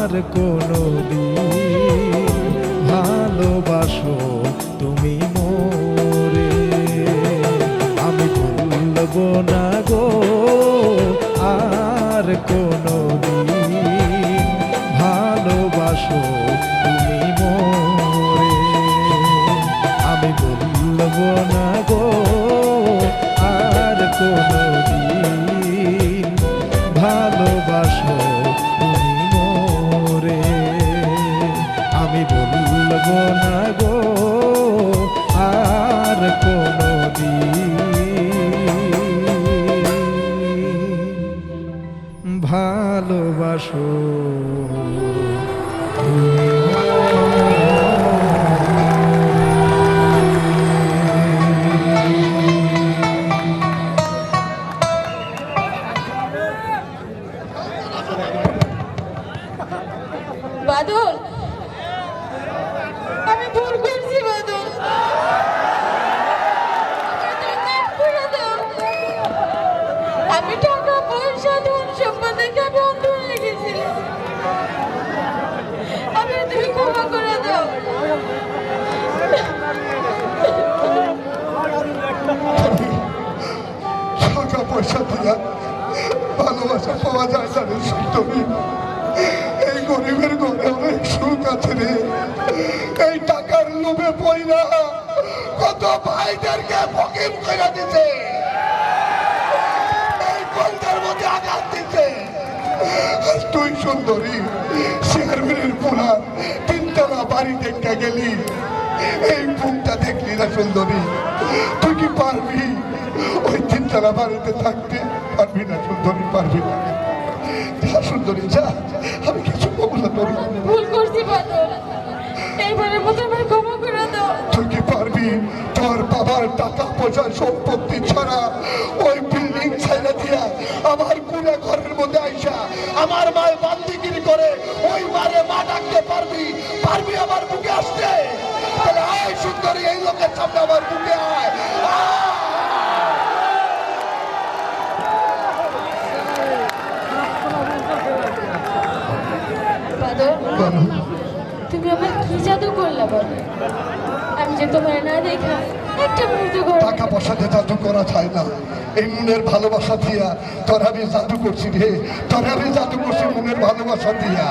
আর কোনো দিন ভালোবাসো তুমি মোরে, আমি ভুলবো না গো আর কোনো দিন ভালোবাসো তুমি মোরে, আমি ভুলবো না গো আর কোনো দিন ভালোবাসো তুমি মোরে, আমি ভুলবো না গো আর কোনো দিন ভালোবাসো তুমি। বাদল, আমি ভুল করছি বাদল, আমি টাকা পয়সা ধন সম্পদ দেখে আমি অন্ধ হয়ে গেছিলাম, আমি তুমি ক্ষমা করে দাও। টাকা পয়সা দিয়া ভালোবাসা পাওয়া যায় না রে সুন্দরী, এই গরিবের ঘরে অনেক সুখ আছে রে। এই টাকার লোভে পয়রা কত ভাইদেরকে ফকির করে দিছে, এই কলটার মধ্যে আঘাত দিছে। আর তুই সুন্দরী চেয়ারম্যানের পোলা তিনতলা বাড়ি দেখতে গেলি, এই মুখটা দেখলি না সুন্দরী? তুই কি পারবি ওই তিনতলা বাড়িতে থাকতে? পারবি না সুন্দরী, পারবি না। সুন্দরী যা, আমি কিছু বলবো না। ভুল করছি বাদল, এইবারের মতো আমার ক্ষমা করে দাও। তুই কি পারবি তোর বাবার টাকা পয়সা সম্পত্তি ছাড়া ওই বিল্ডিং ছেড়ে দিয়া আমার কুড়ে ঘরের মধ্যে আইসা আমার মায়ের বান্দিগিরি করে ওই মারে মা ডাকতে পারবি? পারবি আমার বুকে আসতে? তাহলে আয় সুন্দরী, এই লোকের সামনে আমার বুকে আয়। বাদল, তুমি আমার কি জাদু করলা বলো? আমি যে তোমার না দেখা একটা মুহূর্ত টাকা পয়সা দিয়ে জাদু করা যায় না, এই মনের ভালোবাসা দিয়া তোর আমি জাদু করছি রে, তোর আমি জাদু করছি মনের ভালোবাসা দিয়া।